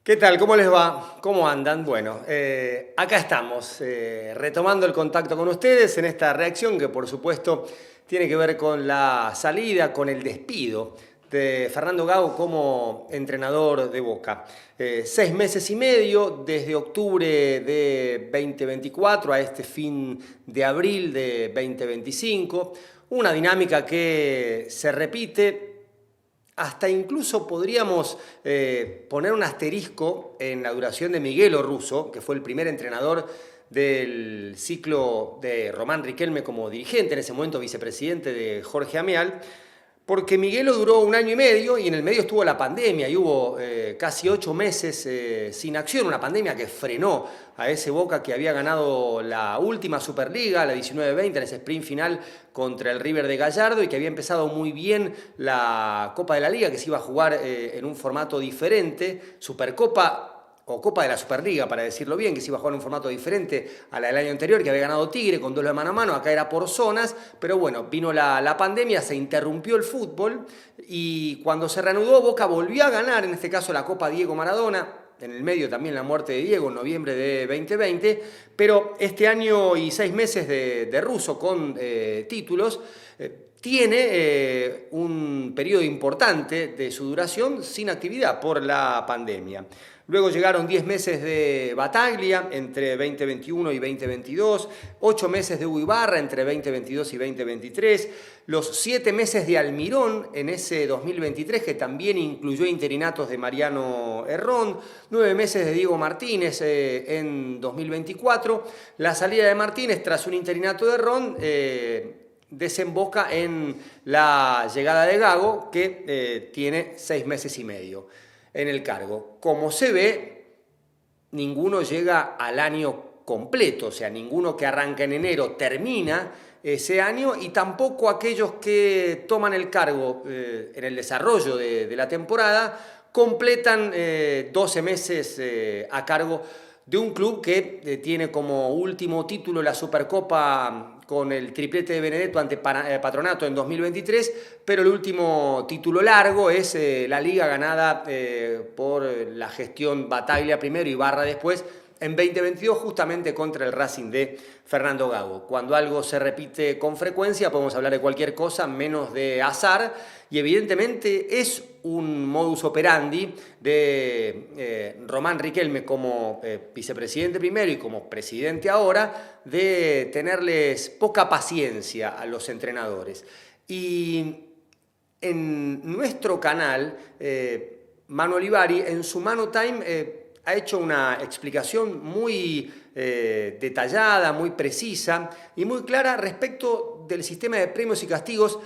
¿Qué tal? ¿Cómo les va? ¿Cómo andan? Bueno, acá estamos, retomando el contacto con ustedes en esta reacción que por supuesto tiene que ver con la salida, con el despido de Fernando Gago como entrenador de Boca. 6 meses y medio, desde octubre de 2024 a este fin de abril de 2025, una dinámica que se repite. Hasta incluso podríamos poner un asterisco en la duración de Miguel Russo, que fue el primer entrenador del ciclo de Román Riquelme como dirigente, en ese momento vicepresidente de Jorge Amial, porque Miguelo duró 1 año y medio y en el medio estuvo la pandemia y hubo casi 8 meses sin acción, una pandemia que frenó a ese Boca que había ganado la última Superliga, la 19-20, en ese sprint final contra el River de Gallardo y que había empezado muy bien la Copa de la Liga, que se iba a jugar en un formato diferente, Supercopa o Copa de la Superliga, para decirlo bien, que se iba a jugar en un formato diferente a la del año anterior, que había ganado Tigre con duelo de mano a mano, acá era por zonas, pero bueno, vino la pandemia, se interrumpió el fútbol y cuando se reanudó Boca volvió a ganar, en este caso la Copa Diego Maradona, en el medio también la muerte de Diego en noviembre de 2020, pero este año y 6 meses de Russo con títulos, tiene un periodo importante de su duración sin actividad por la pandemia. Luego llegaron 10 meses de Bataglia entre 2021 y 2022, 8 meses de Hugo Ibarra entre 2022 y 2023, los 7 meses de Almirón en ese 2023 que también incluyó interinatos de Mariano Herrón, 9 meses de Diego Martínez en 2024, la salida de Martínez tras un interinato de Herrón desemboca en la llegada de Gago que tiene 6 meses y medio en el cargo. Como se ve, ninguno llega al año completo, o sea, ninguno que arranca en enero termina ese año y tampoco aquellos que toman el cargo en el desarrollo de la temporada completan 12 meses a cargo de un club que tiene como último título la Supercopa con el triplete de Benedetto ante Patronato en 2023, pero el último título largo es la liga ganada por la gestión Bataglia primero y Ibarra después, en 2022 justamente contra el Racing de Fernando Gago. Cuando algo se repite con frecuencia podemos hablar de cualquier cosa menos de azar y evidentemente es un modus operandi de Román Riquelme como vicepresidente primero y como presidente ahora de tenerles poca paciencia a los entrenadores. Y en nuestro canal, Manu Olivari en su Manu Time ha hecho una explicación muy detallada, muy precisa y muy clara respecto del sistema de premios y castigos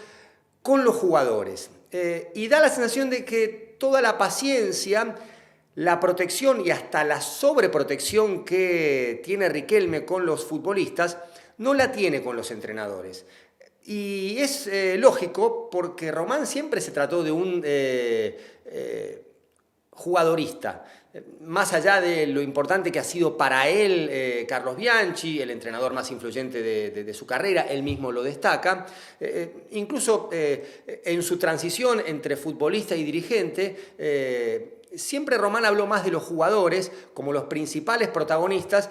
con los jugadores. Y da la sensación de que toda la paciencia, la protección y hasta la sobreprotección que tiene Riquelme con los futbolistas, no la tiene con los entrenadores. Y es lógico porque Román siempre se trató de un jugadorista. Más allá de lo importante que ha sido para él Carlos Bianchi, el entrenador más influyente de su carrera, él mismo lo destaca, incluso en su transición entre futbolista y dirigente, siempre Román habló más de los jugadores como los principales protagonistas,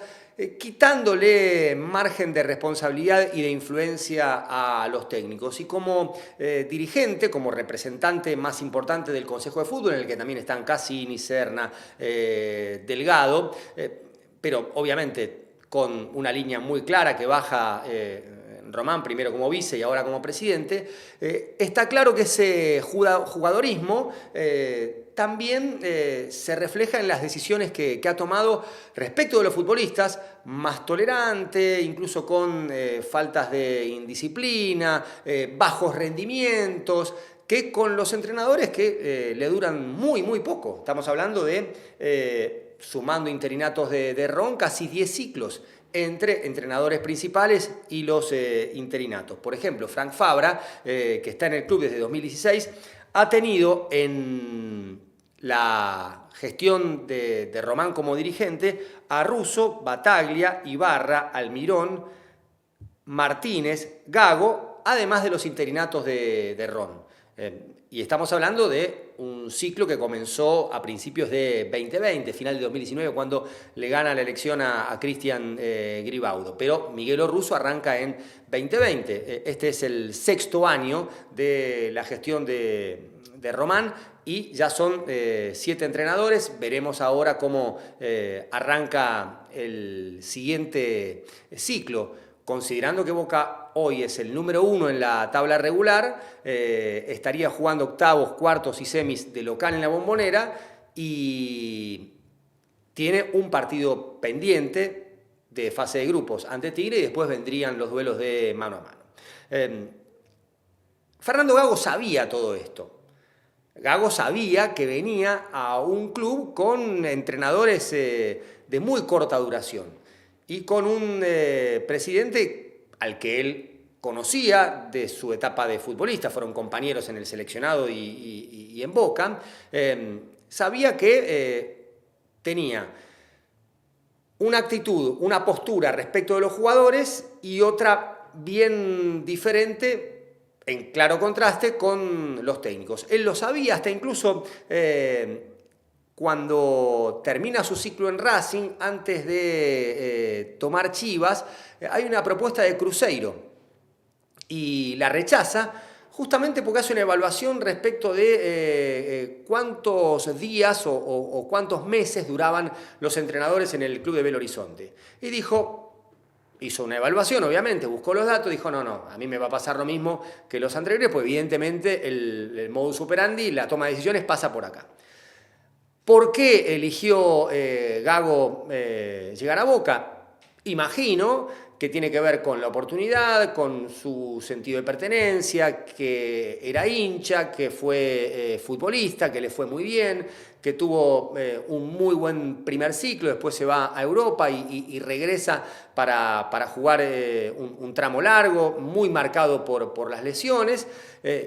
quitándole margen de responsabilidad y de influencia a los técnicos. Y como dirigente, como representante más importante del Consejo de Fútbol, en el que también están Cassini, Serna, Delgado, pero obviamente con una línea muy clara que baja Román primero como vice y ahora como presidente, está claro que ese jugadorismo también se refleja en las decisiones que ha tomado respecto de los futbolistas, más tolerante, incluso con faltas de indisciplina, bajos rendimientos, que con los entrenadores que le duran muy poco. Estamos hablando de, sumando interinatos de Ron, casi 10 ciclos entre entrenadores principales y los interinatos. Por ejemplo, Frank Fabra, que está en el club desde 2016, ha tenido en la gestión de Román como dirigente a Russo, Bataglia, Ibarra, Almirón, Martínez, Gago, además de los interinatos de Ron. Y estamos hablando de un ciclo que comenzó a principios de 2020, final de 2019, cuando le gana la elección a Cristian Gribaudo. Pero Miguel Russo arranca en 2020. Este es el 6º año de la gestión de Román y ya son 7 entrenadores. Veremos ahora cómo arranca el siguiente ciclo. Considerando que Boca hoy es el número 1 en la tabla regular, estaría jugando octavos, cuartos y semis de local en la Bombonera y tiene un partido pendiente de fase de grupos ante Tigre y después vendrían los duelos de mano a mano. Fernando Gago sabía todo esto. Gago sabía que venía a un club con entrenadores de muy corta duración y con un presidente al que él conocía de su etapa de futbolista, fueron compañeros en el seleccionado y en Boca. Sabía que tenía una actitud, una postura respecto de los jugadores y otra bien diferente, en claro contraste con los técnicos. Él lo sabía, hasta incluso cuando termina su ciclo en Racing, antes de tomar Chivas, hay una propuesta de Cruzeiro y la rechaza justamente porque hace una evaluación respecto de cuántos días o cuántos meses duraban los entrenadores en el club de Belo Horizonte. Y hizo una evaluación, obviamente, buscó los datos, dijo, no, a mí me va a pasar lo mismo que los anteriores, pues evidentemente el modus operandi, la toma de decisiones pasa por acá. ¿Por qué eligió Gago llegar a Boca? Imagino que tiene que ver con la oportunidad, con su sentido de pertenencia, que era hincha, que fue futbolista, que le fue muy bien, que tuvo un muy buen primer ciclo, después se va a Europa y regresa para jugar un tramo largo, muy marcado por las lesiones,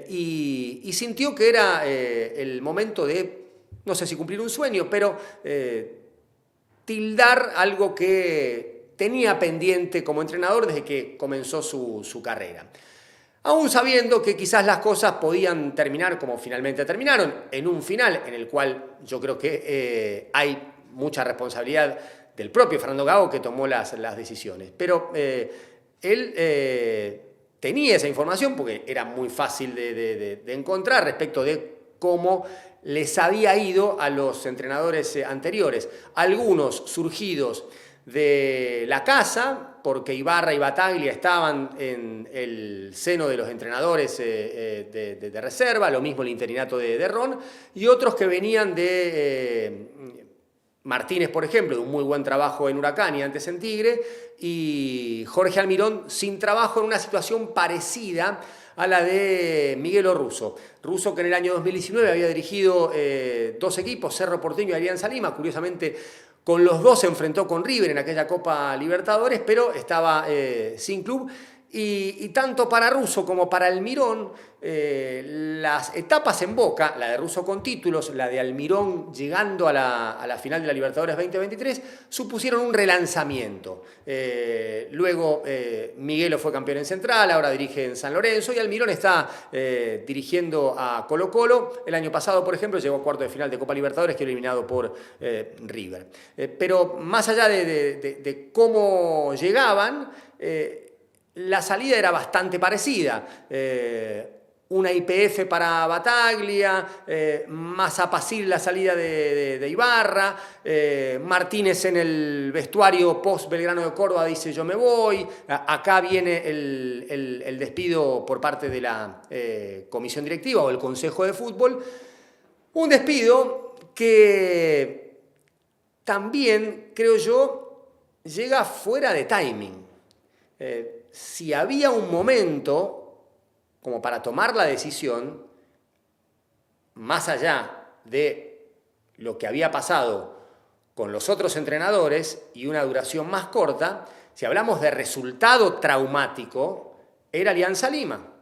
y sintió que era el momento de, no sé si cumplir un sueño, pero tildar algo que tenía pendiente como entrenador desde que comenzó su carrera. Aún sabiendo que quizás las cosas podían terminar como finalmente terminaron, en un final en el cual yo creo que hay mucha responsabilidad del propio Fernando Gago que tomó las decisiones. Pero él tenía esa información porque era muy fácil de encontrar respecto de cómo les había ido a los entrenadores anteriores. Algunos surgidos de la casa, porque Ibarra y Bataglia estaban en el seno de los entrenadores de reserva, lo mismo el interinato de Ron, y otros que venían de Martínez, por ejemplo, de un muy buen trabajo en Huracán y antes en Tigre, y Jorge Almirón sin trabajo en una situación parecida a la de Miguel Russo. Russo que en el año 2019 había dirigido 2 equipos, Cerro Porteño y Alianza Lima, curiosamente con los 2 se enfrentó con River en aquella Copa Libertadores, pero estaba sin club. Y tanto para Russo como para Almirón, las etapas en Boca, la de Russo con títulos, la de Almirón llegando a la final de la Libertadores 2023, supusieron un relanzamiento. Luego Miguelo fue campeón en Central, ahora dirige en San Lorenzo y Almirón está dirigiendo a Colo-Colo. El año pasado, por ejemplo, llegó a cuarto de final de Copa Libertadores, quedó eliminado por River. Pero más allá de cómo llegaban, la salida era bastante parecida. Una YPF para Bataglia, más apacible la salida de Ibarra, Martínez en el vestuario post Belgrano de Córdoba dice yo me voy, acá viene el despido por parte de la comisión directiva o el consejo de fútbol, un despido que también, creo yo, llega fuera de timing. Si había un momento como para tomar la decisión, más allá de lo que había pasado con los otros entrenadores y una duración más corta, si hablamos de resultado traumático, era Alianza Lima.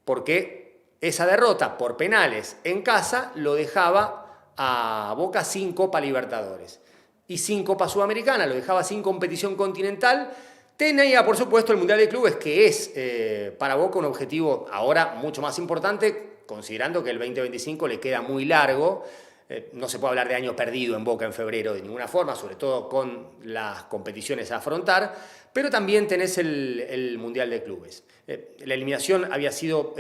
Porque esa derrota por penales en casa lo dejaba a Boca sin Copa Libertadores y sin Copa Sudamericana, lo dejaba sin competición continental. Tenía, por supuesto, el Mundial de Clubes, que es para Boca un objetivo ahora mucho más importante considerando que el 2025 le queda muy largo. No se puede hablar de año perdido en Boca en febrero de ninguna forma, sobre todo con las competiciones a afrontar, pero también tenés el Mundial de Clubes. La eliminación había sido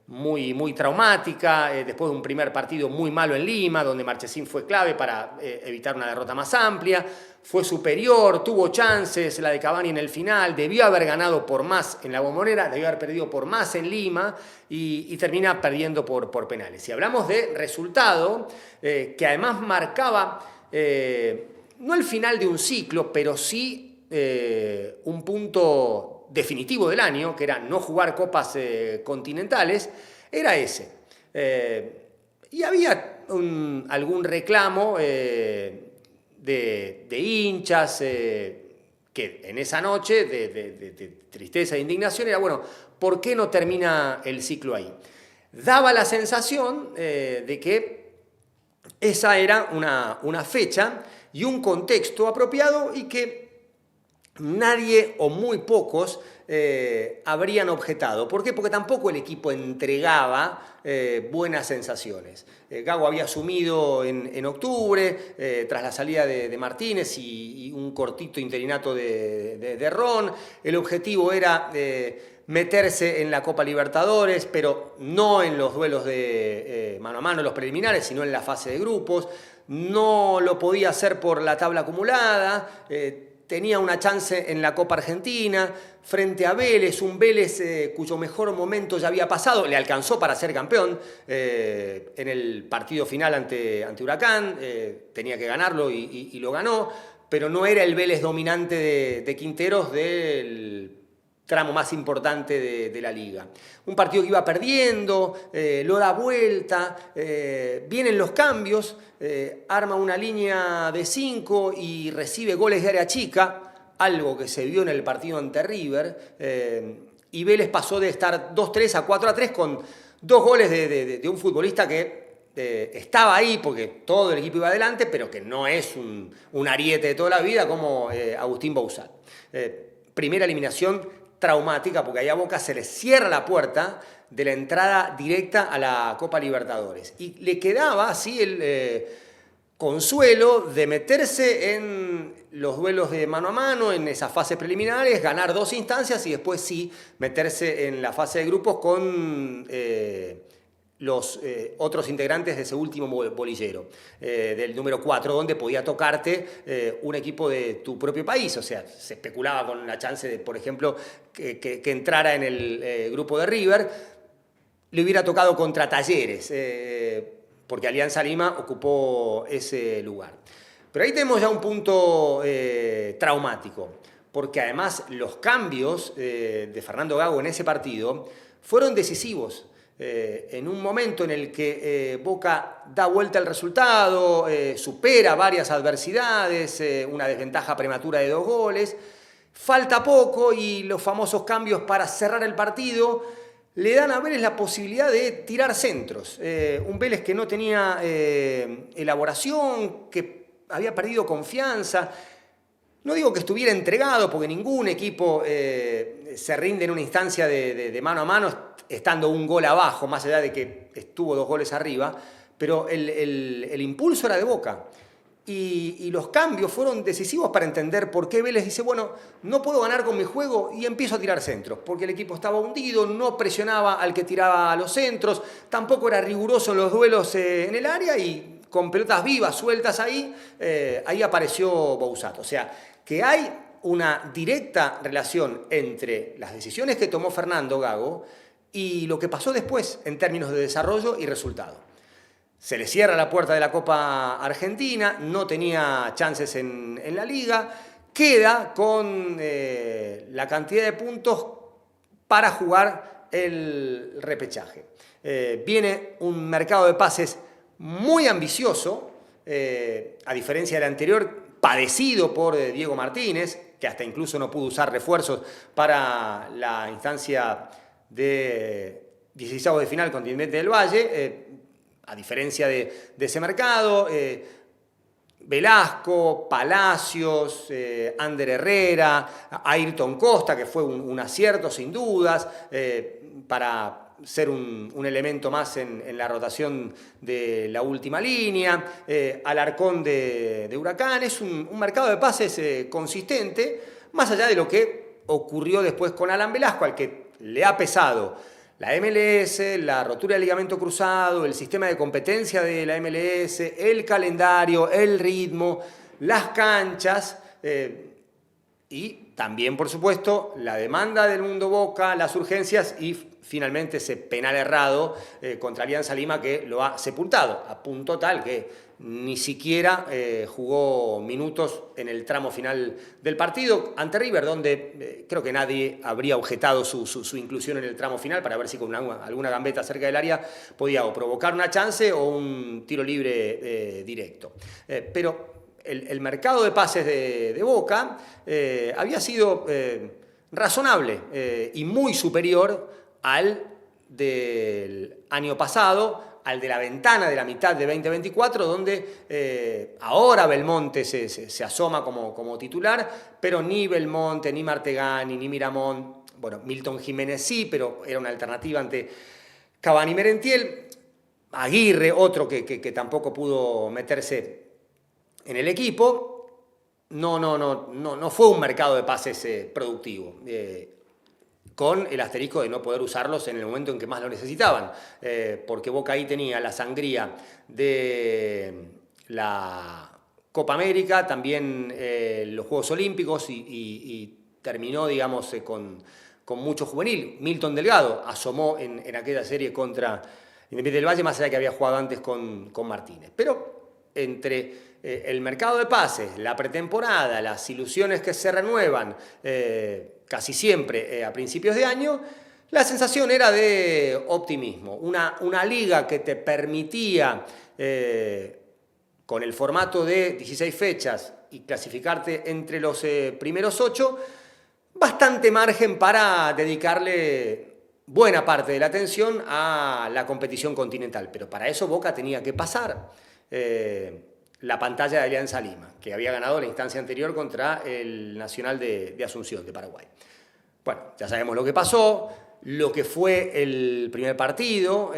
muy traumática, después de un primer partido muy malo en Lima, donde Marchesín fue clave para evitar una derrota más amplia. Fue superior, tuvo chances, la de Cavani en el final, debió haber ganado por más en la Bombonera, debió haber perdido por más en Lima y termina perdiendo por penales. Si hablamos de resultado, que además marcaba no el final de un ciclo, pero sí un punto definitivo del año, que era no jugar copas continentales, era ese. Y había algún reclamo de hinchas que en esa noche de tristeza e indignación era, bueno, ¿por qué no termina el ciclo ahí? Daba la sensación de que esa era una fecha y un contexto apropiado y que nadie o muy pocos habrían objetado. ¿Por qué? Porque tampoco el equipo entregaba buenas sensaciones. Gago había asumido en octubre, tras la salida de Martínez y un cortito interinato de Ron. El objetivo era meterse en la Copa Libertadores, pero no en los duelos de mano a mano, los preliminares, sino en la fase de grupos. No lo podía hacer por la tabla acumulada. Tenía una chance en la Copa Argentina frente a Vélez, un Vélez cuyo mejor momento ya había pasado, le alcanzó para ser campeón en el partido final ante Huracán, tenía que ganarlo y lo ganó, pero no era el Vélez dominante de Quinteros del tramo más importante de la liga. Un partido que iba perdiendo, lo da vuelta, vienen los cambios, arma una línea de 5 y recibe goles de área chica, algo que se vio en el partido ante River, y Vélez pasó de estar 2-3 a 4-3 con 2 goles de un futbolista que estaba ahí porque todo el equipo iba adelante, pero que no es un ariete de toda la vida como Agustín Bauzat. Primera eliminación traumática, porque ahí a Boca se le cierra la puerta de la entrada directa a la Copa Libertadores. Y le quedaba así el consuelo de meterse en los duelos de mano a mano, en esas fases preliminares, ganar 2 instancias y después sí meterse en la fase de grupos con los otros integrantes de ese último bolillero, del número 4, donde podía tocarte un equipo de tu propio país. O sea, se especulaba con la chance de, por ejemplo, que entrara en el grupo de River. Le hubiera tocado contra Talleres, porque Alianza Lima ocupó ese lugar. Pero ahí tenemos ya un punto traumático, porque además los cambios de Fernando Gago en ese partido fueron decisivos. En un momento en el que Boca da vuelta el resultado, supera varias adversidades, una desventaja prematura de 2 goles, falta poco y los famosos cambios para cerrar el partido le dan a Vélez la posibilidad de tirar centros. Un Vélez que no tenía elaboración, que había perdido confianza. No digo que estuviera entregado, porque ningún equipo se rinde en una instancia de mano a mano estando un gol abajo, más allá de que estuvo 2 goles arriba, pero el impulso era de Boca. Y los cambios fueron decisivos para entender por qué Vélez dice, bueno, no puedo ganar con mi juego y empiezo a tirar centros, porque el equipo estaba hundido, no presionaba al que tiraba a los centros, tampoco era riguroso en los duelos en el área y con pelotas vivas, sueltas ahí apareció Bauzat. O sea, que hay una directa relación entre las decisiones que tomó Fernando Gago y lo que pasó después en términos de desarrollo y resultado. Se le cierra la puerta de la Copa Argentina, no tenía chances en la Liga, queda con la cantidad de puntos para jugar el repechaje. Viene un mercado de pases muy ambicioso, a diferencia del anterior, padecido por Diego Martínez, que hasta incluso no pudo usar refuerzos para la instancia de 16avos de final con Independiente del Valle, a diferencia de ese mercado. Velasco, Palacios, Ander Herrera, Ayrton Costa, que fue un acierto sin dudas, para ser un elemento más en la rotación de la última línea. Alarcón de Huracán. Es un mercado de pases consistente, más allá de lo que ocurrió después con Alan Velasco, al que le ha pesado la MLS, la rotura del ligamento cruzado, el sistema de competencia de la MLS, el calendario, el ritmo, las canchas y también, por supuesto, la demanda del mundo Boca, las urgencias y finalmente ese penal errado contra Alianza Lima que lo ha sepultado, a punto tal que ni siquiera jugó minutos en el tramo final del partido ante River, donde creo que nadie habría objetado su inclusión en el tramo final para ver si con alguna gambeta cerca del área podía o provocar una chance o un tiro libre directo. Pero el mercado de pases de Boca había sido razonable y muy superior al del año pasado, al de la ventana de la mitad de 2024, donde ahora Belmonte se asoma como titular, pero ni Belmonte, ni Martegani, ni Miramón, bueno, Milton Jiménez sí, pero era una alternativa ante Cavani y Merentiel. Aguirre, otro que tampoco pudo meterse en el equipo. No fue un mercado de pases productivo. Con el asterisco de no poder usarlos en el momento en que más lo necesitaban, porque Boca ahí tenía la sangría de la Copa América, también los Juegos Olímpicos y terminó, digamos, con mucho juvenil. Milton Delgado asomó en aquella serie contra Independiente del Valle, más allá de que había jugado antes con Martínez. Pero entre el mercado de pases, la pretemporada, las ilusiones que se renuevan, casi siempre a principios de año, la sensación era de optimismo. Una liga que te permitía, con el formato de 16 fechas y clasificarte entre los primeros 8, bastante margen para dedicarle buena parte de la atención a la competición continental. Pero para eso Boca tenía que pasar la pantalla de Alianza Lima, que había ganado la instancia anterior contra el Nacional de Asunción, de Paraguay. Bueno, ya sabemos lo que pasó, lo que fue el primer partido,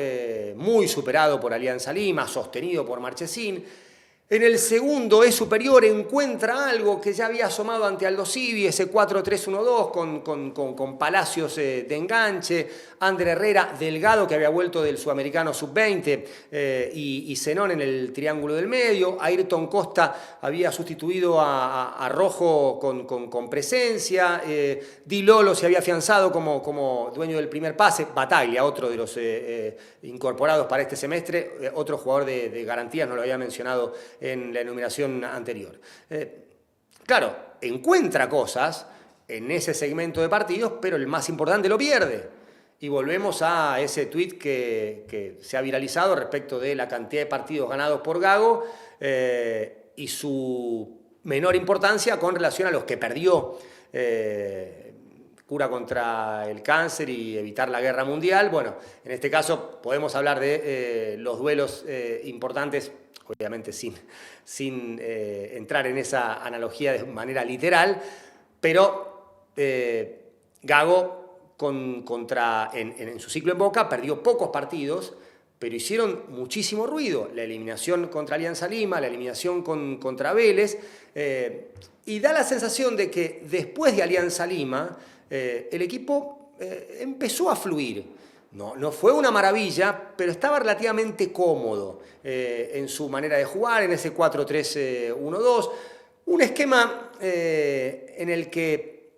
muy superado por Alianza Lima, sostenido por Marchesín. En el segundo es superior, encuentra algo que ya había asomado ante Aldo Civi, ese 4-3-1-2 con Palacios de enganche, Ander Herrera, Delgado que había vuelto del Sudamericano Sub-20 y Zenón en el triángulo del medio. Ayrton Costa había sustituido a Rojo con presencia, Di Lolo se había afianzado como dueño del primer pase, Bataglia, otro de los incorporados para este semestre, otro jugador de garantías, no lo había mencionado en la enumeración anterior. Claro, encuentra cosas en ese segmento de partidos, pero el más importante lo pierde. Y volvemos a ese tuit que se ha viralizado respecto de la cantidad de partidos ganados por Gago y su menor importancia con relación a los que perdió. Cura contra el cáncer y evitar la guerra mundial. Bueno, en este caso podemos hablar de los duelos importantes, obviamente sin entrar en esa analogía de manera literal, pero Gago en su ciclo en Boca perdió pocos partidos, pero hicieron muchísimo ruido. La eliminación contra Alianza Lima, la eliminación contra Vélez, y da la sensación de que después de Alianza Lima el equipo empezó a fluir. No fue una maravilla, pero estaba relativamente cómodo en su manera de jugar, en ese 4-3-1-2. Un esquema en el que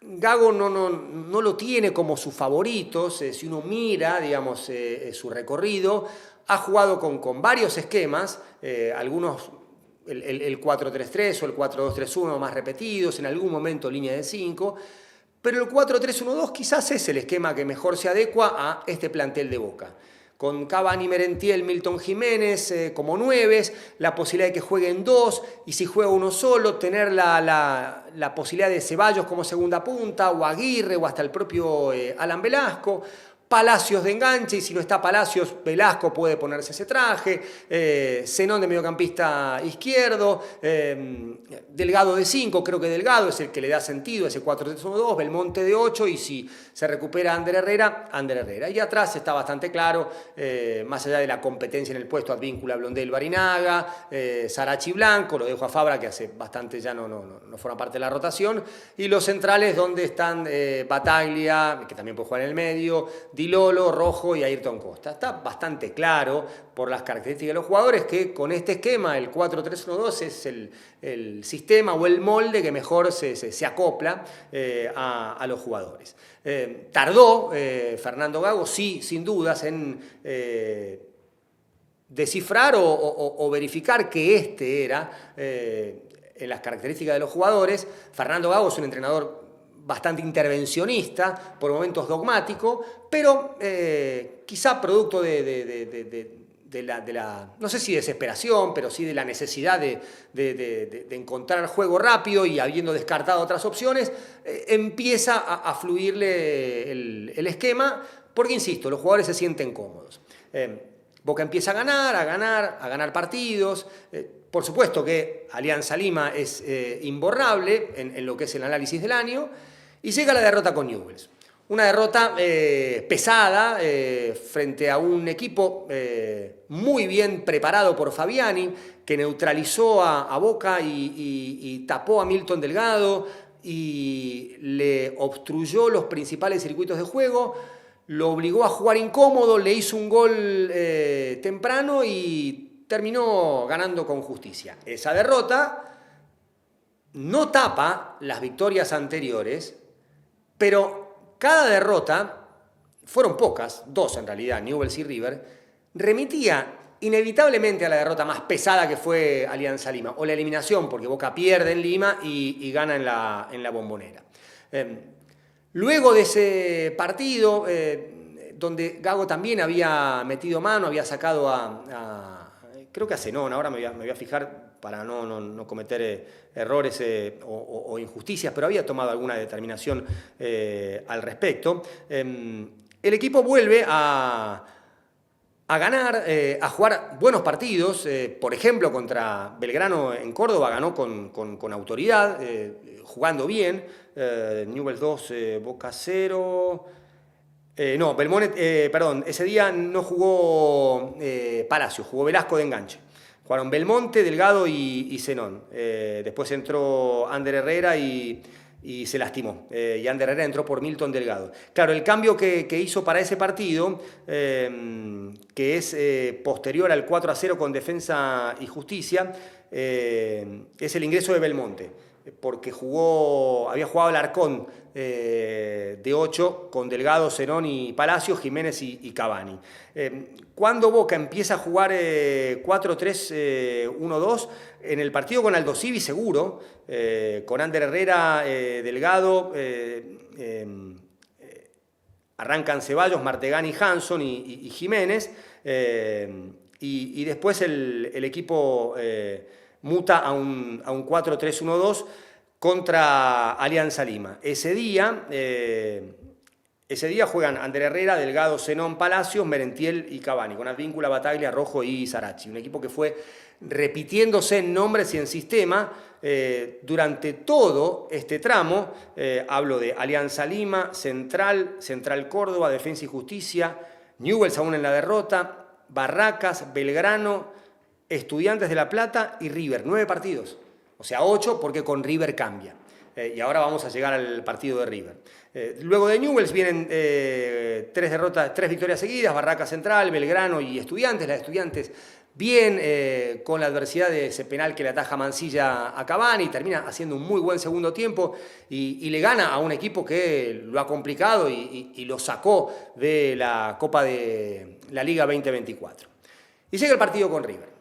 Gago no lo tiene como sus favoritos. Si uno mira, digamos, su recorrido, ha jugado con varios esquemas, algunos el 4-3-3 o el 4-2-3-1 más repetidos, en algún momento línea de 5, pero el 4-3-1-2 quizás es el esquema que mejor se adecua a este plantel de Boca. Con Cavani, Merentiel, Milton Jiménez como 9, la posibilidad de que jueguen 2, y si juega uno solo, tener la posibilidad de Ceballos como segunda punta, o Aguirre, o hasta el propio Alan Velasco. Palacios de enganche, y si no está Palacios, Velasco puede ponerse ese traje, Zenón de mediocampista izquierdo, Delgado de 5, creo que Delgado es el que le da sentido, ese 4-3-1-2, Belmonte de 8, y si se recupera Ander Herrera. Y atrás está bastante claro, más allá de la competencia en el puesto, Advíncula, Blondel, Barinaga, Sarachi Blanco, lo dejo a Fabra, que hace bastante ya no forma parte de la rotación, y los centrales donde están Bataglia, que también puede jugar en el medio, Di Lolo, Rojo y Ayrton Costa. Está bastante claro por las características de los jugadores que con este esquema, el 4-3-1-2, es el sistema o el molde que mejor se acopla a los jugadores. Tardó Fernando Gago, sí, sin dudas, en descifrar o verificar que este era, en las características de los jugadores. Fernando Gago es un entrenador bastante intervencionista, por momentos dogmático, pero quizá producto de la, no sé si desesperación, pero sí de la necesidad de encontrar juego rápido, y habiendo descartado otras opciones, empieza a fluirle el esquema, porque, insisto, los jugadores se sienten cómodos. Boca empieza a ganar partidos. Por supuesto que Alianza Lima es imborrable en lo que es el análisis del año, y llega la derrota con Newell's. Una derrota pesada frente a un equipo muy bien preparado por Fabiani, que neutralizó a Boca y tapó a Milton Delgado y le obstruyó los principales circuitos de juego, lo obligó a jugar incómodo, le hizo un gol temprano y terminó ganando con justicia. Esa derrota no tapa las victorias anteriores, pero cada derrota, fueron pocas, 2 en realidad, Newell's y River, remitía inevitablemente a la derrota más pesada que fue Alianza Lima, o la eliminación, porque Boca pierde en Lima y gana en la Bombonera. Luego de ese partido, donde Gago también había metido mano, había sacado creo que a Zenón, ahora me voy a fijar para no cometer errores o injusticias, pero había tomado alguna determinación al respecto. El equipo vuelve a ganar, a jugar buenos partidos. Por ejemplo, contra Belgrano en Córdoba ganó con autoridad, jugando bien. Newell's 2, Boca 0. Perdón, ese día no jugó Palacio, jugó Velasco de enganche. Jugaron Belmonte, Delgado y Zenón. Después entró Ander Herrera y se lastimó. Y Ander Herrera entró por Milton Delgado. Claro, el cambio que hizo para ese partido, que es posterior al 4-0 con Defensa y Justicia, es el ingreso de Belmonte, porque había jugado Alarcón de 8 con Delgado, Zenón y Palacio, Jiménez y Cavani. Cuando Boca empieza a jugar 4-3-1-2, en el partido con Aldo Civi seguro, con Ander Herrera, Delgado, arrancan Ceballos, Martegani, Hanson y Jiménez, y después el equipo muta a un 4-3-1-2 contra Alianza Lima. Ese día juegan Ander Herrera, Delgado, Zenón, Palacios, Merentiel y Cavani, con Advíncula, Bataglia, Rojo y Sarachi. Un equipo que fue repitiéndose en nombres y en sistema durante todo este tramo. Hablo de Alianza Lima, Central Córdoba, Defensa y Justicia, Newell's aún en la derrota, Barracas, Belgrano, Estudiantes de La Plata y River. 9 partidos. O sea, 8 porque con River cambia. Y ahora vamos a llegar al partido de River. Luego de Newell's vienen 3 victorias seguidas: Barracas, Central, Belgrano y Estudiantes. Las Estudiantes bien, con la adversidad de ese penal que le ataja Mansilla a Cavani, termina haciendo un muy buen segundo tiempo y le gana a un equipo que lo ha complicado y lo sacó de la Copa de la Liga 2024. Y llega el partido con River.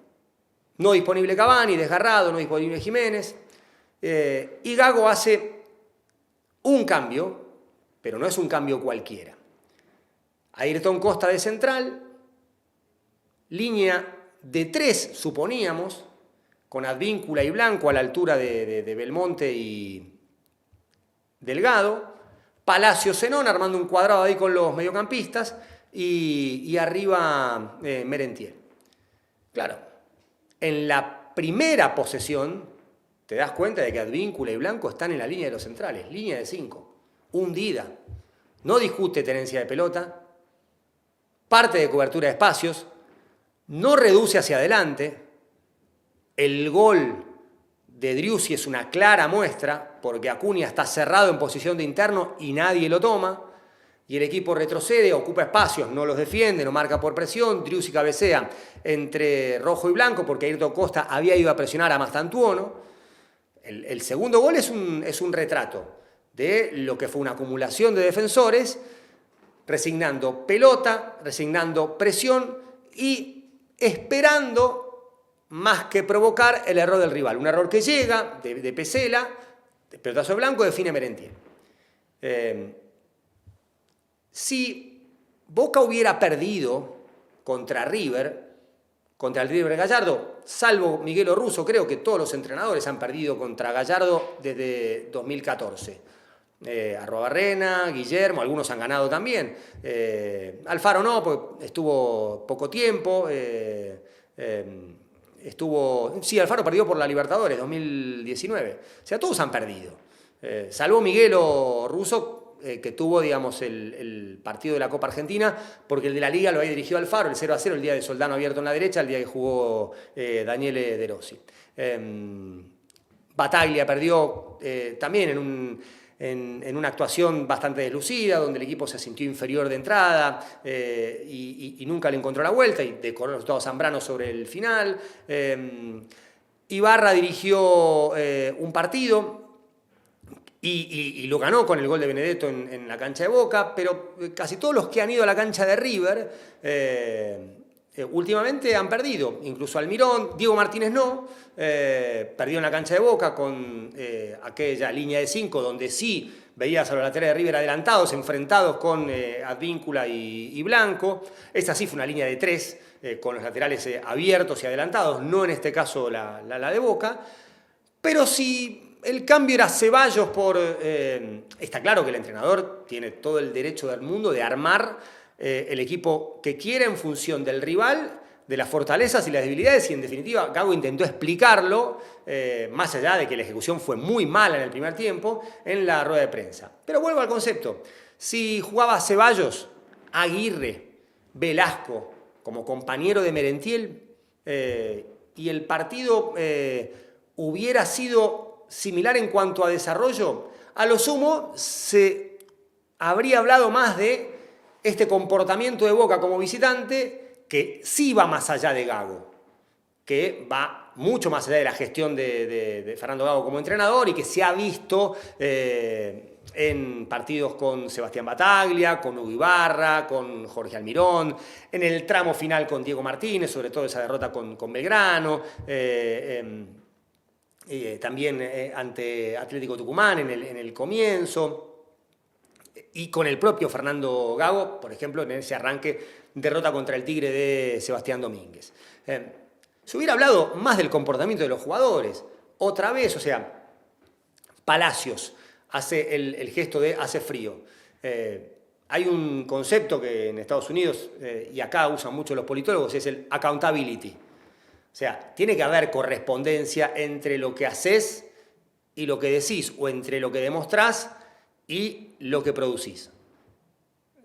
No disponible Cavani, desgarrado, no disponible Jiménez. Y Gago hace un cambio, pero no es un cambio cualquiera. Ayrton Costa de central, línea de 3, suponíamos, con Advíncula y Blanco a la altura de Belmonte y Delgado. Palacio Zenón armando un cuadrado ahí con los mediocampistas y arriba Merentiel. Claro, en la primera posesión te das cuenta de que Advíncula y Blanco están en la línea de los centrales, línea de 5, hundida. No discute tenencia de pelota, parte de cobertura de espacios, no reduce hacia adelante. El gol de Driussi es una clara muestra, porque Acuña está cerrado en posición de interno y nadie lo toma, y el equipo retrocede, ocupa espacios, no los defiende, no marca por presión. Driussi cabecea entre rojo y blanco, porque Ayrton Costa había ido a presionar a Mastantuono. El segundo gol es un retrato de lo que fue una acumulación de defensores, resignando pelota, resignando presión y esperando más que provocar el error del rival. Un error que llega de Pesela, de pelotazo blanco, define Merentiel. Si Boca hubiera perdido contra River, contra el River Gallardo, salvo Miguel Russo, creo que todos los entrenadores han perdido contra Gallardo desde 2014. Arruabarrena, Guillermo, algunos han ganado también. Alfaro no, porque estuvo poco tiempo. Sí, Alfaro perdió por la Libertadores 2019. O sea, todos han perdido. Salvo Miguel Russo, que tuvo, digamos, el partido de la Copa Argentina, porque el de la Liga lo había dirigido Alfaro, el 0-0, el día de Soldano abierto en la derecha, el día que jugó Daniele De Rossi. Bataglia perdió también en una actuación bastante deslucida, donde el equipo se sintió inferior de entrada y nunca le encontró la vuelta, y decoró el resultado Zambrano sobre el final. Ibarra dirigió un partido y lo ganó con el gol de Benedetto en la cancha de Boca, pero casi todos los que han ido a la cancha de River últimamente han perdido, incluso Almirón. Diego Martínez no, perdió en la cancha de Boca con aquella línea de 5 donde sí veías a los laterales de River adelantados, enfrentados con Advíncula y Blanco. Esta sí fue una línea de 3 con los laterales abiertos y adelantados, no en este caso la de Boca, pero sí. El cambio era Ceballos por... está claro que el entrenador tiene todo el derecho del mundo de armar el equipo que quiera en función del rival, de las fortalezas y las debilidades, y en definitiva Gago intentó explicarlo, más allá de que la ejecución fue muy mala en el primer tiempo, en la rueda de prensa. Pero vuelvo al concepto. Si jugaba Ceballos, Aguirre, Velasco como compañero de Merentiel, y el partido hubiera sido similar en cuanto a desarrollo, a lo sumo se habría hablado más de este comportamiento de Boca como visitante, que sí va más allá de Gago, que va mucho más allá de la gestión de Fernando Gago como entrenador, y que se ha visto en partidos con Sebastián Bataglia, con Hugo Ibarra, con Jorge Almirón, en el tramo final con Diego Martínez, sobre todo esa derrota con Belgrano, también ante Atlético Tucumán en el comienzo, y con el propio Fernando Gago, por ejemplo, en ese arranque, derrota contra el Tigre de Sebastián Domínguez. Se hubiera hablado más del comportamiento de los jugadores. Otra vez, o sea, Palacios hace el gesto de hace frío. Hay un concepto que en Estados Unidos, y acá usan mucho los politólogos, es el accountability. O sea, tiene que haber correspondencia entre lo que haces y lo que decís, o entre lo que demostrás y lo que producís.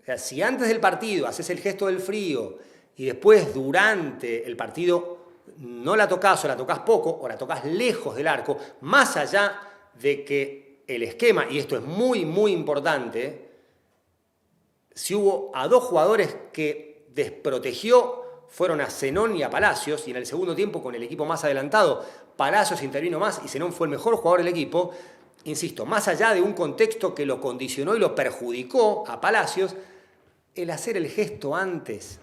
O sea, si antes del partido haces el gesto del frío y después durante el partido no la tocas o la tocas poco o la tocas lejos del arco, más allá de que el esquema, y esto es muy, muy importante, si hubo a dos jugadores que desprotegió, fueron a Zenón y a Palacios, y en el segundo tiempo, con el equipo más adelantado, Palacios intervino más y Zenón fue el mejor jugador del equipo. Insisto, más allá de un contexto que lo condicionó y lo perjudicó a Palacios, el hacer el gesto antes.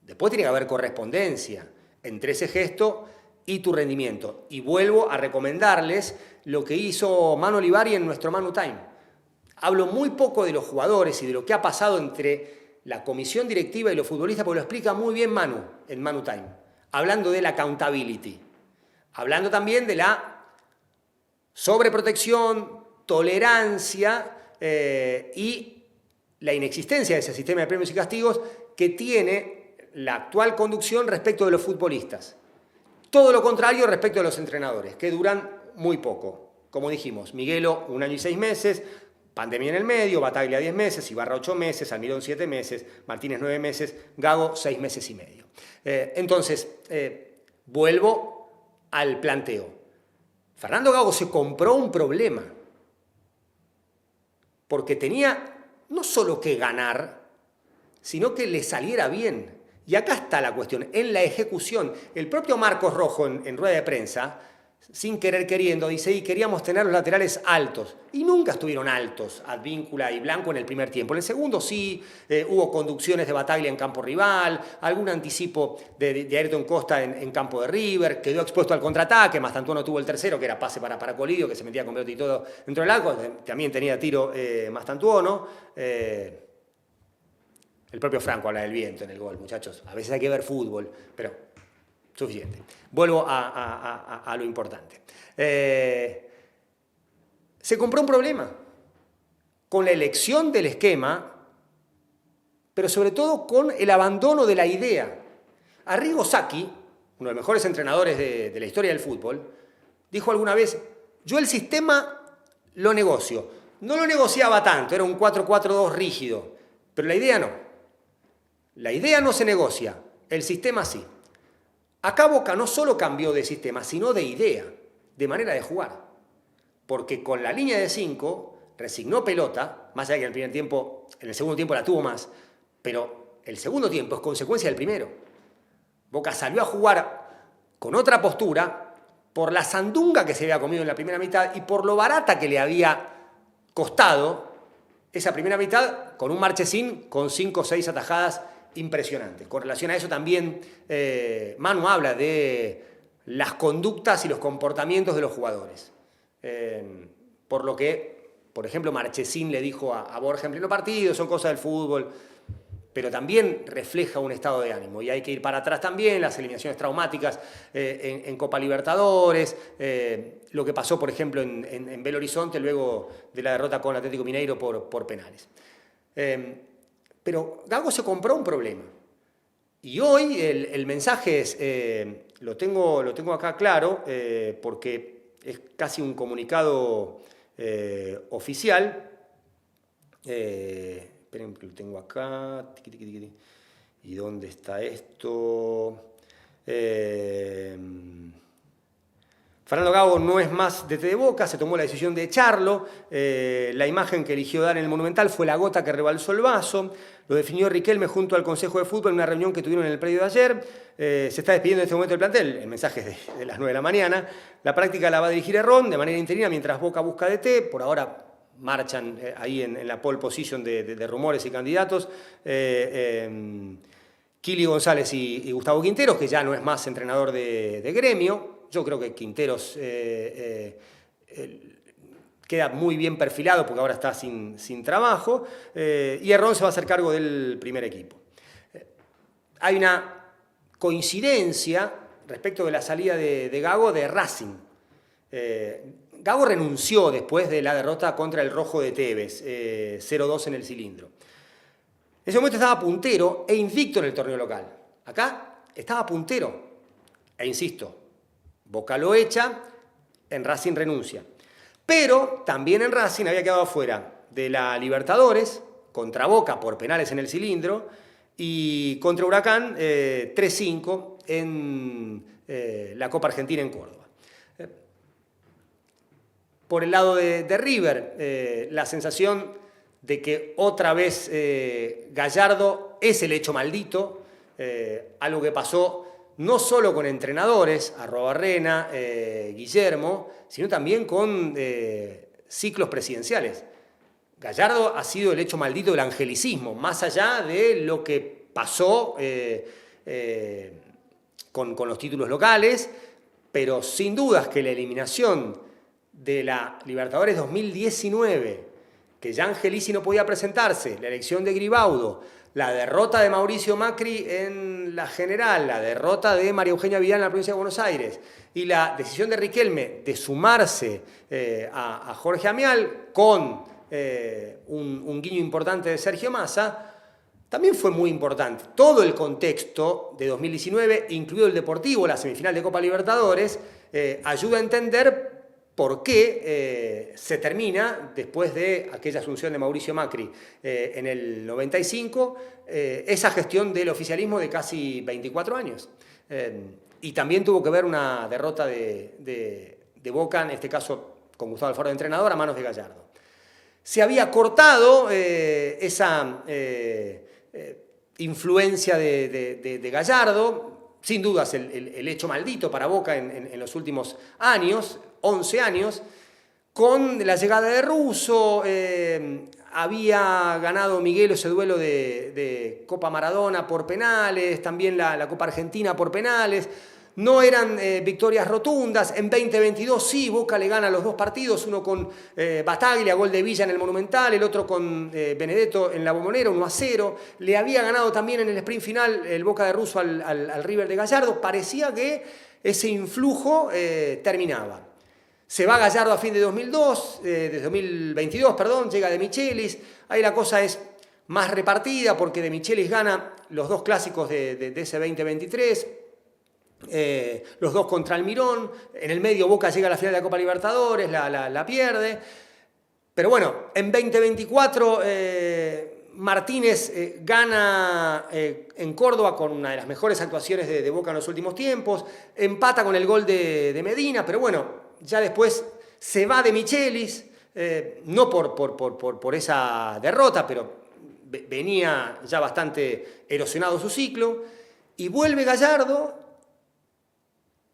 Después tiene que haber correspondencia entre ese gesto y tu rendimiento. Y vuelvo a recomendarles lo que hizo Manu Olivari en nuestro Manu Time. Hablo muy poco de los jugadores y de lo que ha pasado entre la comisión directiva y los futbolistas, porque lo explica muy bien Manu en Manu Time, hablando de la accountability, hablando también de la sobreprotección, tolerancia y la inexistencia de ese sistema de premios y castigos que tiene la actual conducción respecto de los futbolistas. Todo lo contrario respecto de los entrenadores, que duran muy poco. Como dijimos, Miguelo 1 año y 6 meses, pandemia en el medio, Bataglia 10 meses, Ibarra 8 meses, Almirón 7 meses, Martínez 9 meses, Gago 6 meses y medio. Entonces, vuelvo al planteo. Fernando Gago se compró un problema, porque tenía no solo que ganar, sino que le saliera bien. Y acá está la cuestión, en la ejecución. El propio Marcos Rojo en rueda de prensa, sin querer queriendo, dice, y queríamos tener los laterales altos. Y nunca estuvieron altos Advíncula y Blanco en el primer tiempo. En el segundo sí, hubo conducciones de Bataglia en campo rival, algún anticipo de Ayrton Costa en campo de River, quedó expuesto al contraataque, Mastantuono tuvo el tercero, que era pase para Colidio, que se metía con pelota y todo dentro del arco, también tenía tiro Mastantuono. El propio Franco habla del viento en el gol, muchachos. A veces hay que ver fútbol, pero suficiente. Vuelvo a lo importante. Se compró un problema con la elección del esquema, pero sobre todo con el abandono de la idea. Arrigo Sacchi, uno de los mejores entrenadores de la historia del fútbol, dijo alguna vez, yo el sistema lo negocio. No lo negociaba tanto, era un 4-4-2 rígido, pero la idea no. La idea no se negocia, el sistema sí. Acá Boca no solo cambió de sistema, sino de idea, de manera de jugar. Porque con la línea de 5 resignó pelota, más allá de que en el primer tiempo, en el segundo tiempo la tuvo más, pero el segundo tiempo es consecuencia del primero. Boca salió a jugar con otra postura por la sandunga que se había comido en la primera mitad y por lo barata que le había costado esa primera mitad con un Marchesín con 5 o 6 atajadas impresionantes. Con relación a eso también Manu habla de las conductas y los comportamientos de los jugadores. Por lo que, por ejemplo, Marchesín le dijo a Borja en pleno partido, son cosas del fútbol, pero también refleja un estado de ánimo. Y hay que ir para atrás también, las eliminaciones traumáticas en Copa Libertadores, lo que pasó, por ejemplo, en Belo Horizonte luego de la derrota con Atlético Mineiro por penales. Pero Gago se compró un problema. Y hoy el mensaje es, lo tengo acá claro, porque es casi un comunicado oficial. Esperen que lo tengo acá. ¿Y dónde está esto? Fernando Gago no es más DT de Boca, se tomó la decisión de echarlo. La imagen que eligió dar en el Monumental fue la gota que rebalsó el vaso. Lo definió Riquelme junto al Consejo de Fútbol en una reunión que tuvieron en el predio de ayer. Se está despidiendo en este momento del plantel, el mensaje es de las 9 de la mañana. La práctica la va a dirigir Herrón de manera interina mientras Boca busca DT. Por ahora marchan ahí en la pole position de rumores y candidatos. Kili González y Gustavo Quinteros, que ya no es más entrenador de Gremio. Yo creo que Quinteros queda muy bien perfilado porque ahora está sin trabajo. Y Herrón se va a hacer cargo del primer equipo. Hay una coincidencia respecto de la salida de Gago de Racing. Gago renunció después de la derrota contra el Rojo de Tevez, 0-2 en el cilindro. En ese momento estaba puntero e invicto en el torneo local. Acá estaba puntero e insisto, Boca lo echa, en Racing renuncia. Pero también en Racing había quedado afuera de la Libertadores, contra Boca por penales en el cilindro, y contra Huracán 3-5 en la Copa Argentina en Córdoba. Por el lado de River, la sensación de que otra vez Gallardo es el hecho maldito, algo que pasó no solo con entrenadores, Arrobarrena, Guillermo, sino también con ciclos presidenciales. Gallardo ha sido el hecho maldito del angelicismo, más allá de lo que pasó con los títulos locales, pero sin dudas que la eliminación de la Libertadores 2019, que ya Angelici no podía presentarse, la elección de Gribaudo, la derrota de Mauricio Macri en la general, la derrota de María Eugenia Vidal en la provincia de Buenos Aires y la decisión de Riquelme de sumarse a Jorge Amial con un guiño importante de Sergio Massa, también fue muy importante. Todo el contexto de 2019, incluido el deportivo, la semifinal de Copa Libertadores, ayuda a entender por qué se termina, después de aquella asunción de Mauricio Macri en el 95, esa gestión del oficialismo de casi 24 años. Y también tuvo que ver una derrota de Boca, en este caso con Gustavo Alfaro de entrenador, a manos de Gallardo. Se había cortado esa influencia de Gallardo, sin dudas el hecho maldito para Boca en los últimos años, 11 años, con la llegada de Russo. Había ganado Miguel ese duelo de Copa Maradona por penales, también la Copa Argentina por penales. No eran victorias rotundas. En 2022 sí, Boca le gana los dos partidos, uno con Bataglia, gol de Villa en el Monumental, el otro con Benedetto en la Bombonera, 1-0. Le había ganado también en el sprint final el Boca de Russo al River de Gallardo. Parecía que ese influjo terminaba. Se va Gallardo a fin de 2022, llega De Michelis. Ahí la cosa es más repartida porque De Michelis gana los dos clásicos de ese 2023. Los dos contra Almirón. En el medio Boca llega a la final de la Copa Libertadores, la pierde. Pero bueno, en 2024 Martínez gana en Córdoba con una de las mejores actuaciones de Boca en los últimos tiempos. Empata con el gol de Medina, pero bueno, ya después se va De Michelis, no por esa derrota, pero venía ya bastante erosionado su ciclo. Y vuelve Gallardo.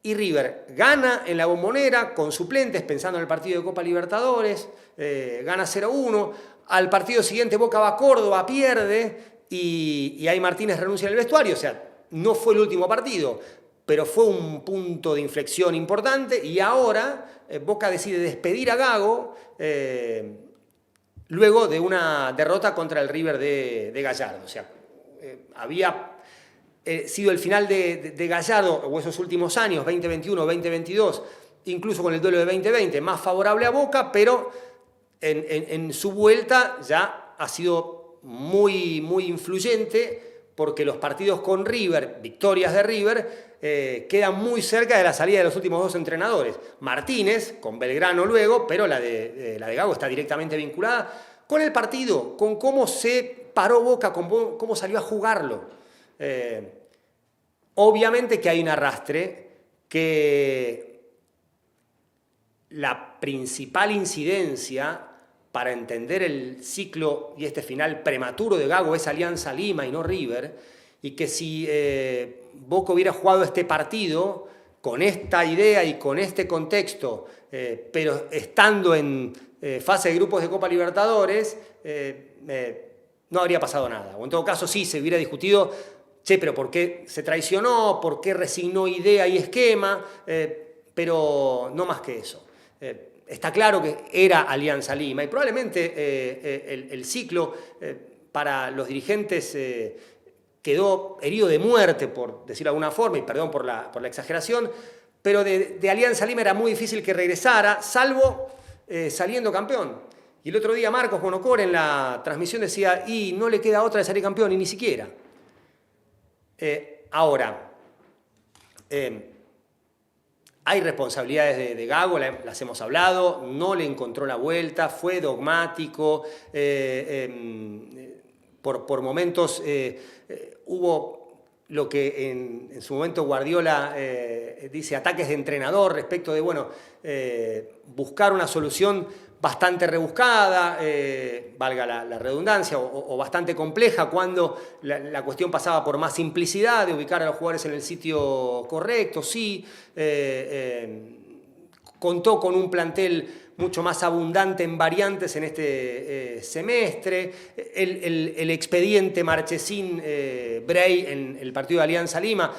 Y River gana en la Bombonera con suplentes, pensando en el partido de Copa Libertadores, gana 0-1. Al partido siguiente Boca va a Córdoba, pierde, y ahí Martínez renuncia en el vestuario. O sea, no fue el último partido, pero fue un punto de inflexión importante. Y ahora Boca decide despedir a Gago luego de una derrota contra el River de Gallardo. O sea, había sido el final de Gallardo, o esos últimos años, 2021, 2022, incluso con el duelo de 2020, más favorable a Boca, pero en su vuelta ya ha sido muy influyente, porque los partidos con River, victorias de River, quedan muy cerca de la salida de los últimos dos entrenadores. Martínez, con Belgrano luego, pero la de Gago está directamente vinculada con el partido, con cómo se paró Boca, con cómo salió a jugarlo. Obviamente que hay un arrastre, que la principal incidencia para entender el ciclo y este final prematuro de Gago es Alianza Lima y no River, y que si Boca hubiera jugado este partido con esta idea y con este contexto, pero estando en fase de grupos de Copa Libertadores, no habría pasado nada. O en todo caso sí se hubiera discutido, che, pero ¿por qué se traicionó? ¿Por qué resignó idea y esquema? Pero no más que eso. Está claro que era Alianza Lima y probablemente el ciclo para los dirigentes quedó herido de muerte, por decirlo de alguna forma, y perdón por la exageración, pero de Alianza Lima era muy difícil que regresara, salvo saliendo campeón. Y el otro día Marcos Bonocor en la transmisión decía, y no le queda otra de salir campeón, y ni siquiera. Ahora, hay responsabilidades de Gago, las hemos hablado, no le encontró la vuelta, fue dogmático, por momentos hubo lo que en su momento Guardiola dice ataques de entrenador respecto de, bueno, buscar una solución bastante rebuscada, valga la redundancia, o bastante compleja, cuando la cuestión pasaba por más simplicidad, de ubicar a los jugadores en el sitio correcto, sí, contó con un plantel mucho más abundante en variantes en este semestre, el expediente Marchesín-Brey en el partido de Alianza Lima,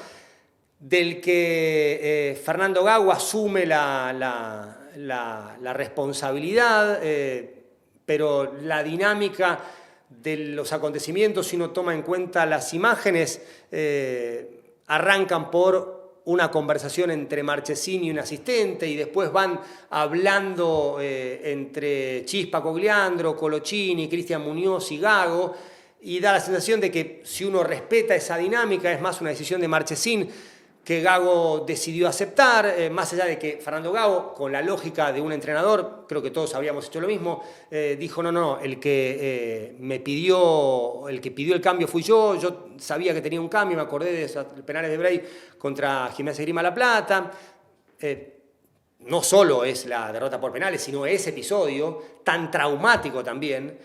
del que Fernando Gago asume la responsabilidad, pero la dinámica de los acontecimientos, si uno toma en cuenta las imágenes, arrancan por una conversación entre Marchesín y un asistente, y después van hablando entre Chispa Cogliandro, Colochini, Cristian Muñoz y Gago, y da la sensación de que si uno respeta esa dinámica es más una decisión de Marchesín que Gago decidió aceptar, más allá de que Fernando Gago, con la lógica de un entrenador, creo que todos habríamos hecho lo mismo, dijo no, el que pidió el cambio fui yo sabía que tenía un cambio, me acordé de esos penales de Bray contra Gimnasia Esgrima La Plata. No solo es la derrota por penales, sino ese episodio tan traumático también.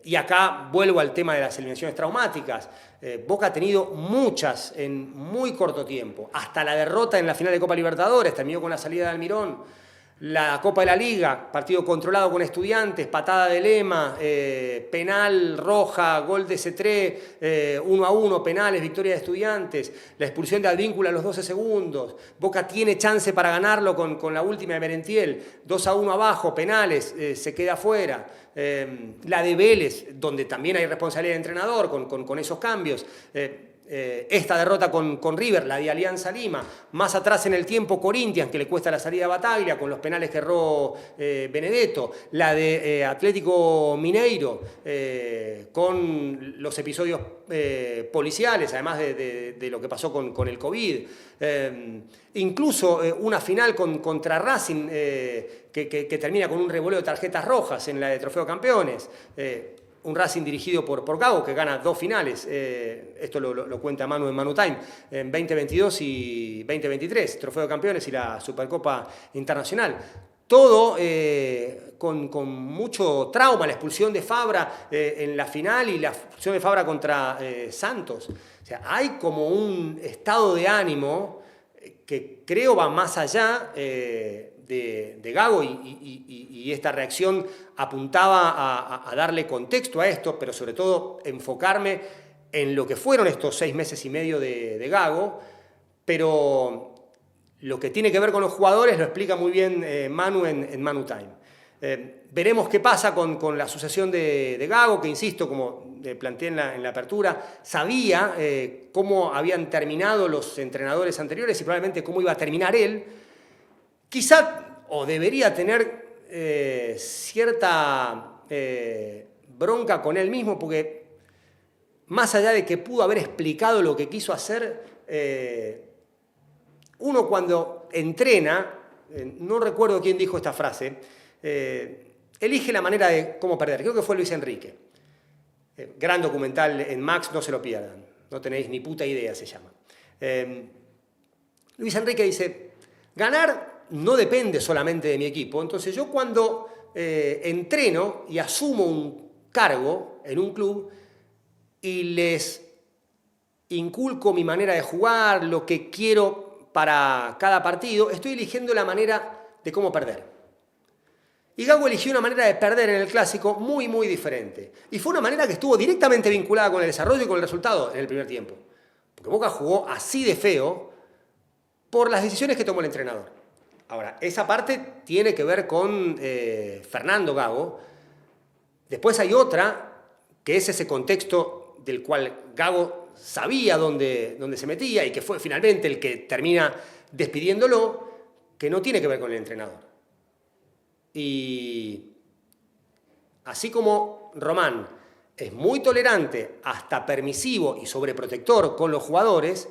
Y acá vuelvo al tema de las eliminaciones traumáticas. Boca ha tenido muchas en muy corto tiempo. Hasta la derrota en la final de Copa Libertadores, terminó con la salida de Almirón. La Copa de la Liga, partido controlado con Estudiantes, patada de Lema, penal, roja, gol de Cetré, 1-1, penales, victoria de Estudiantes, la expulsión de Advíncula a los 12 segundos. Boca tiene chance para ganarlo con la última de Merentiel, 2-1 abajo, penales, se queda fuera. La de Vélez, donde también hay responsabilidad de entrenador con esos cambios. Esta derrota con River, la de Alianza Lima, más atrás en el tiempo Corinthians, que le cuesta la salida a Bataglia con los penales que erró Benedetto, la de Atlético Mineiro, con los episodios policiales, además de lo que pasó con el COVID, incluso una final contra Racing que termina con un revoleo de tarjetas rojas en la de Trofeo Campeones. Un Racing dirigido por Gago, que gana 2 finales, esto lo cuenta Manu en Manu Time, en 2022 y 2023, Trofeo de Campeones y la Supercopa Internacional. Todo con mucho trauma, la expulsión de Fabra en la final y la expulsión de Fabra contra Santos. O sea, hay como un estado de ánimo que creo va más allá de Gago, y esta reacción apuntaba a darle contexto a esto, pero sobre todo enfocarme en lo que fueron estos 6 meses y medio de Gago, pero lo que tiene que ver con los jugadores lo explica muy bien Manu en Manu Time. Veremos qué pasa con la sucesión de Gago, que insisto, como planteé en la apertura, sabía cómo habían terminado los entrenadores anteriores y probablemente cómo iba a terminar él. Quizá, o debería tener cierta bronca con él mismo, porque más allá de que pudo haber explicado lo que quiso hacer, uno cuando entrena, no recuerdo quién dijo esta frase, elige la manera de cómo perder. Creo que fue Luis Enrique. Gran documental en Max, no se lo pierdan. No tenéis ni puta idea, se llama. Luis Enrique dice, ganar no depende solamente de mi equipo. Entonces yo cuando entreno y asumo un cargo en un club y les inculco mi manera de jugar, lo que quiero para cada partido, estoy eligiendo la manera de cómo perder. Y Gago eligió una manera de perder en el Clásico muy, muy diferente. Y fue una manera que estuvo directamente vinculada con el desarrollo y con el resultado en el primer tiempo. Porque Boca jugó así de feo por las decisiones que tomó el entrenador. Ahora, esa parte tiene que ver con Fernando Gago. Después hay otra, que es ese contexto del cual Gago sabía dónde se metía y que fue finalmente el que termina despidiéndolo, que no tiene que ver con el entrenador. Y así como Román es muy tolerante, hasta permisivo y sobreprotector con los jugadores,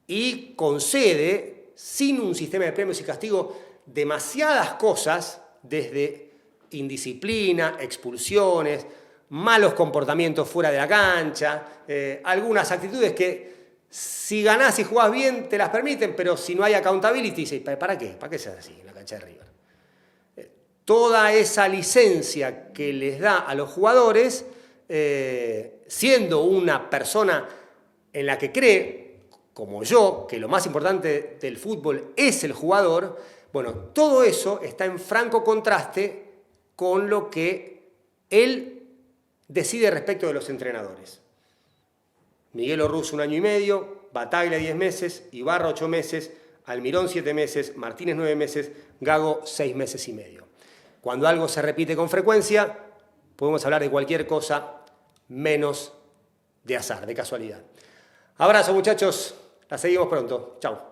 y concede, sin un sistema de premios y castigos, demasiadas cosas, desde indisciplina, expulsiones, malos comportamientos fuera de la cancha, algunas actitudes que si ganás y jugás bien te las permiten, pero si no hay accountability, ¿para qué? ¿Para qué se hace así en la cancha de River? Toda esa licencia que les da a los jugadores, siendo una persona en la que cree, como yo, que lo más importante del fútbol es el jugador, bueno, todo eso está en franco contraste con lo que él decide respecto de los entrenadores. Miguel Orruz 1 año y medio, Bataglia 10 meses, Ibarra 8 meses, Almirón 7 meses, Martínez 9 meses, Gago 6 meses y medio. Cuando algo se repite con frecuencia, podemos hablar de cualquier cosa menos de azar, de casualidad. Abrazo, muchachos. La seguimos pronto. Chau.